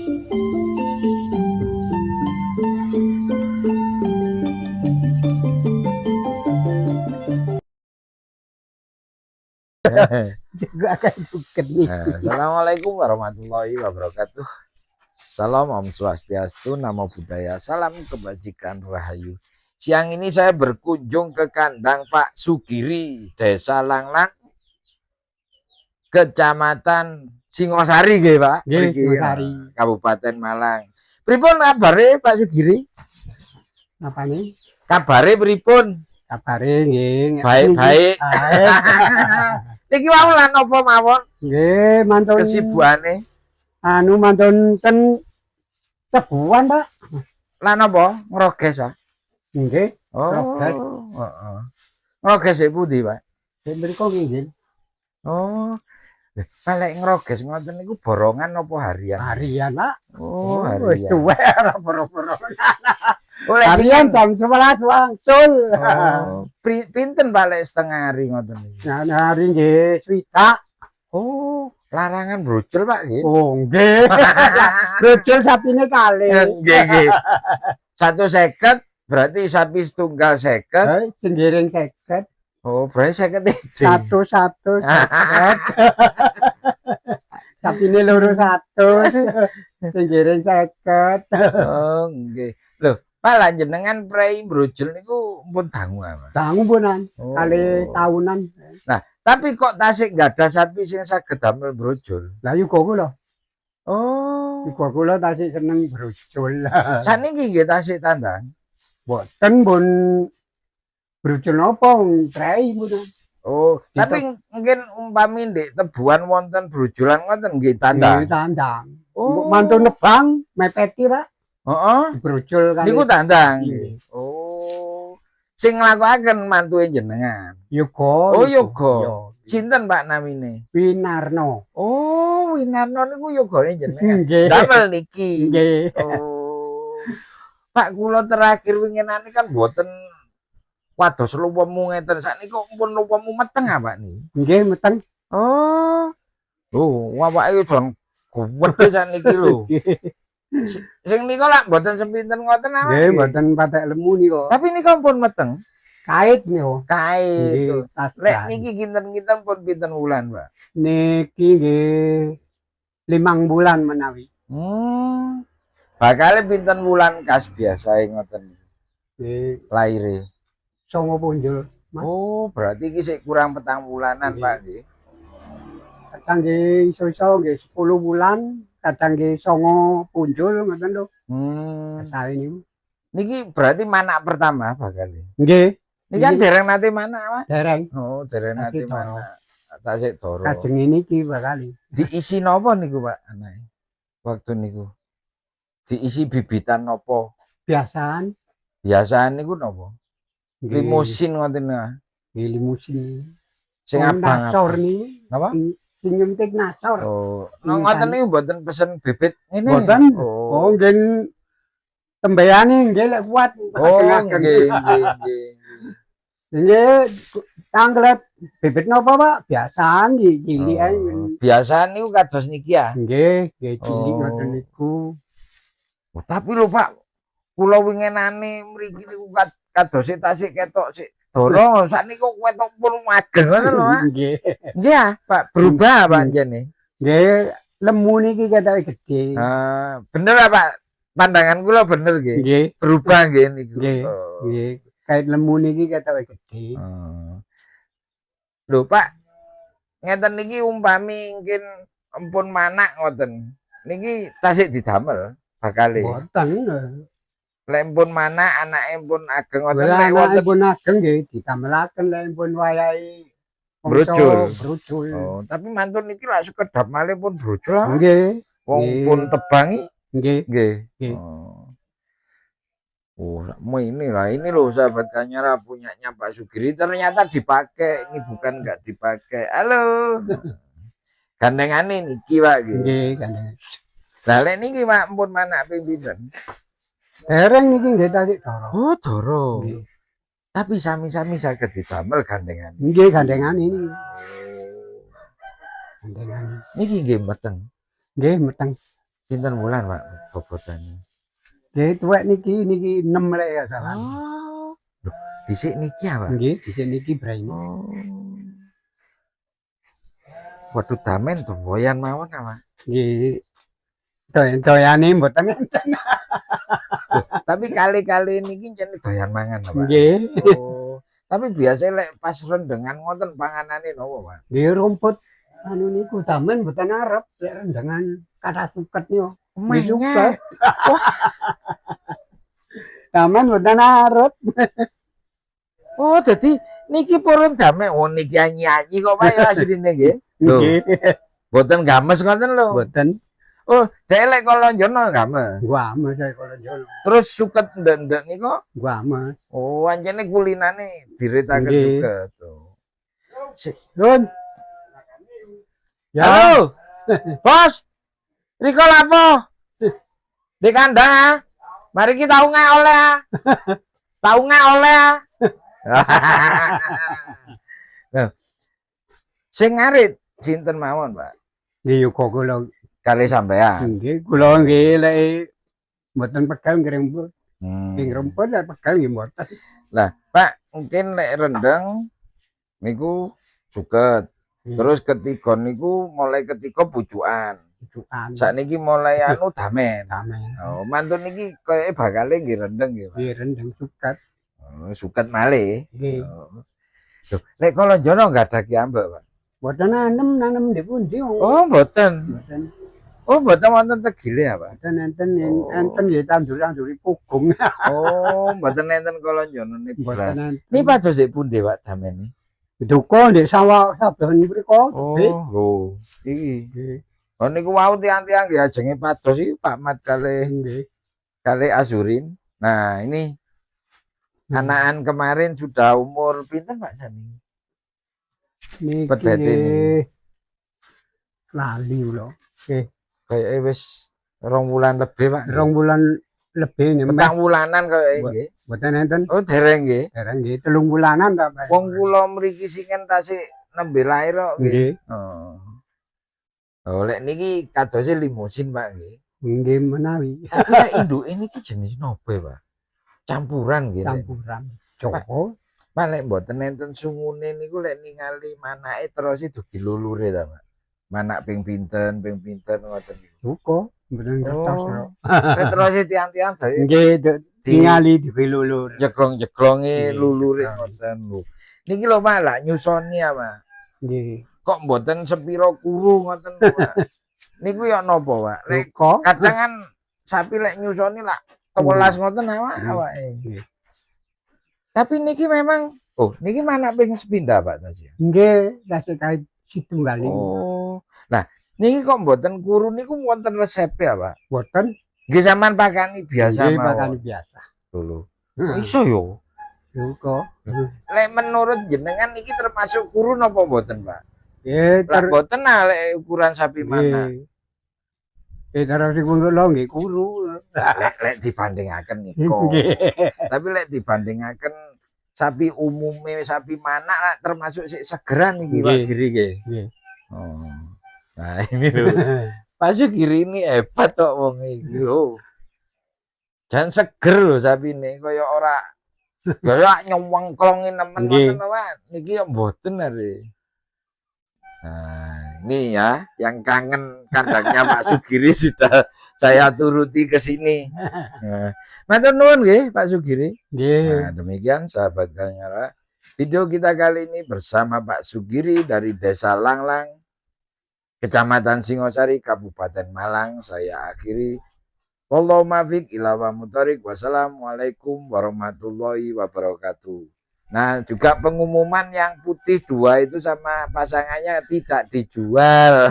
Juga kayak suket nih. Assalamualaikum warahmatullahi wabarakatuh. Salam Om Swastiastu, Namo Buddhaya, salam kebajikan rahayu. Siang ini saya berkunjung ke kandang Pak Sugiri, Desa Langlang, Kecamatan Singosari, nggih Pak. Singosari. Kabupaten Malang. Pripun kabare Pak Sugiri? Apa nih? Kabare pripun? Kabare nggih. Baik-baik. Niki wau lan apa mawon? Nggih, mantun Kesibukane. Anu mantun ten tebuan, Pak. Lan apa? Ngroges ah. Nggih. Oh, Ngroges. heeh. Ngroges e pundi, Pak? Mriko nggih. Oh. Kalek ngroges ngoten niku borongan apa harian? Harian, Pak. Oh, wis harian. tuwek ora borongan. Oleh Harian jam 11 wangsul. Oh, pinten Pak lek setengah hari ngoten niku? Nah, hari nggih swidak. Oh, larangan brojol Pak nggih. Oh, nggih. Brojol sapine kalih. Nggih, nggih. 150 berarti sapi setunggal 50. Senggiring 50. Oh, berarti 50 Satu. Sapine loro 100. Senggiring 50. Oh, nggih. Loh, Pak lan jenengan prei brojol niku pun dangu apa? Dangu punan. Oh. Kali tahunan. Nah, tapi kok tasik nggak ada sapi sing saged damel brojol? Lah yuga kula. Oh. Yuga kula tasik seneng brojol. Saniki nggih tasik tandang. Boten pun brojol napa prei punan. Oh, tapi mungkin umpami ndek tebuan wonten brojolan ngoten nggih tandang. Nggih tandang. Oh. Mantu nebang mepeti, Pak. Heeh. Brojol kan. Niku tandang. Nggih. Oh. Sing nglakokaken mantuke jenengan. Yoga. Oh, yoga. Sinten Pak namine? Winarno. Oh, Winarno niku yogane jenengan. Nggih. Damel niki. Nggih. Oh. Pak kula terakhir winginane kan mboten wados luwemu ngeten. Sakniki kok pun luwemu meteng ah Pak niki. Nggih, meteng. Oh. Oh, awake jang gede sakniki lho. Sing nika lak mboten sepinten ngoten awake. Nggih, mboten patek lemu nika. Tapi nika pun meteng. Kait niku. Kait. Nggih, Lek niki kinten-kinten pun pinten wulan, Pak? Niki nggih 5 bulan menawi. Bakale pinten wulan kas biasae ngoten. Nggih, Laire. 9 punjul. Oh, berarti iki sik kurang 4 bulanan, Pak nggih. Kadang nggih iso-iso nggih 10 bulan, kadang nggih 9 punjul ngoten lho. Asale niku. Niki berarti manak pertama bakale. Nggih. Niki kan dereng nate manak, Mas. Dereng. Oh, dereng nate manak. Tasik doro. Kajeng niki bakal. Diisi napa niku, Pak, anake? Waktu niku. Diisi bibitan napa? Biasaan. Biasaan niku napa? Limusin ngoten ah. Nggih limusin. Sing abang nasor niku. Napa? Sing nyuntik nasor. Oh, ngoten niku mboten pesen bibit ngene. Mboten. Oh, nggih tembeyane nggih lek kuat. Oh, nggih. Nggih, tanglet bibit napa, Pak? Biasaan cilik ae. Biasaan niku kados niki ya. Nggih, nggih cilik ngoten niku. Tapi lho, Pak, kula winginane mriki niku kados tasik ketok sik doro, sakniku ketok pun ageng ngoten lho, Pak. Nggih. Nggih ya, Pak, berubah Pak njene. Nggih, lemu niki ketoke gedhe. Bener Pak. Pandangan kula bener nggih. Nggih. Berubah nggih niku. Nggih. Kait lemu niki ketoke gedhe. Lho, Pak. Ngeten niki umpami mungkin empun manak ngoten. Niki tasik didamel bakale. Mboten. Lek empun manak anake empun ageng ngoten lek wonten empun ageng nggih didamelaken lek empun wayahe brojol. Brojol. Oh, tapi mantun niki lak sekedap malih pun brojol ah. Nggih. Wong pun tebangi. Nggih. Nggih. Nggih. Oh, ini loh sahabat Kanyara punyanya Pak Sugiri ternyata dipakai. Ini bukan nggak dipakai. Halo. Gandengane niki Pak nggih. Nggih, gandeng. Lah lek niki Pak empun manak pimpinan. Dereng niki nggih tasik doro. Oh, doro. Nggih. Tapi sami-sami saged didamel gandengan. Nggih, gandengan ini. Gandengan. Niki nggih meteng. Nggih, meteng. Pinten bulan, Pak, bobotane? Nggih tuwek niki 6 lek ya salah. Oh. Loh, dhisik niki ya, Pak? Nggih, dhisik niki braine. Oh. Waduh damen doyan mawon apa? Nggih. Doyane mboten enten. Tapi kali-kali niki jenenge doyan mangan apa? Nggih. Oh. Tapi biasa lek pas rendengan ngoten panganane napa, Pak? Nggih rumput anu niku damen mboten arep lek rendangan kathah suket niku. Nggih suket. Damen mboten arep. Oh, dadi niki purun damen. Oh, niki nyanyi kok Pak ya asline nggih. Lho. Nggih. Mboten games ngoten lho. Mboten. Oh, dhek lek kolonjono games. Guames saya kalau jono. Terus suket ndek-ndek niku. Guames. Oh, anjene kulinane diritaken Nggih. juga tuh. Nun. Ya. Halo. Bos. Riko lapo? Di kandang ah. Mari kita ungak oleh ah. Tahu nggak oleh ah. Nah, sing ngarit sinten mawon, Pak? Nggih yo kok kula Kali sampean. nggih kula nggih lek mboten pegal nggih rumput. Hmm. Nggih rumput lek pegal nggih mboten. Lah, Pak, mungkin lek rendang niku suket. Terus ketiga niku mulai ketiga bujukan. Bujukan. Sakniki mulai anu damen. Damen. Oh, mantun niki kayake bakale nggih rendang nggih, Pak. Nggih rendang suket. Oh, suket malih. Nggih. Oh. Loh, lek kolonjono enggak ada kiambek, Pak. Mboten nanem di pundi wong. Oh, mboten. Mboten. Oh, mboten wonten tegile ya, Pak. Mboten enten Oh. enten nggih tandur-tanduri pugung. Oh, mboten enten kolonjono niki. Mboten enten. Ini pados di pundi, Pak, damene? Duka ndek sawah saben mriku. Oh, lho, iki. Nggih. Oh, niku wau tiang-tiang nggih ajenge pados iki Pak Mat Nggih. kali Azurin. Nah, ini anakan kemarin sudah umur pinten, Pak Sani? Niki Pedete ini. lali lho. Nggih. Kayake wis 2 wulan lebih, Pak. 2 bulan lebih nggih. Petang wulanan kayake nggih. Mboten enten. Oh, dereng nggih. Dereng nggih 3 bulanan ta, Pak. Wong kula mriki singen tasik nembe lair kok nggih. Nggih. Oh. Oh, lek niki kadose limusin, Pak nggih. Nggih menawi. Tapi lek induke niki jenis nopo, Pak? Campuran nggih. Campuran. Joko. Pak lek mboten enten sungune niku lek ningali manake terus dugi lulure ta, Pak. Manak ping pinten ngoten niku. Duka mboten kertas lho. Lek terus tiang-tiang dadi Nggih tingali dibilulur. jeglong-jeglonge Nggih, lulure jeglong. ngoten lho. Niki lho Pak, lak nyusoni ya, Pak. Nggih. Kok mboten sepiro kuru ngoten lho, Pak. Niku ya napa, Pak? Lek Duka. kadang kan sapi lek nyusoni lak 11 ngoten awake. Nggih. Tapi niki memang niki manak ping sepindah, Pak Tasya. Nggih, tasik kait setunggal niku. Oh. Nah, niki kok mboten kuru niku wonten resep ya, Pak? Boten. Nggih sampean pakani biasa Nggih mawon. pakani biasa. Dulu. Heeh. Iso yo. Duka. Lek menurut jenengan niki termasuk kuru napa mboten, Pak? Nggih Lah mboten nah lek ukuran sapi mana. nggih. Terus iku lho nggih kuru. Lek dibandingaken niko. Nggih. Tapi lek dibandingaken sapi umume sapi mana lah termasuk sik segeran iki Pak Nggih. Giri nggih. Nggih. Oh. Nah, ini lho. Pak Sugiri ini hebat kok wong iki lho. Jan seger lho sapine kaya ora kaya nyewengklongi nemen Nggih. ngoten lho, Pak. Niki ya mboten are. Nah, ini ya yang kangen kandangnya Pak Sugiri sudah saya turuti ke sini. Nah, matur nuwun nggih Pak Sugiri. Nggih. Nah, demikian sahabat Kanyara. Video kita kali ini bersama Pak Sugiri dari Desa Langlang, Kecamatan Singosari, Kabupaten Malang. Saya akhiri. Wallahu muwaffiq ila muthoriq. Wassalamualaikum warahmatullahi wabarakatuh. Nah, juga pengumuman yang putih 2 itu sama pasangannya tidak dijual.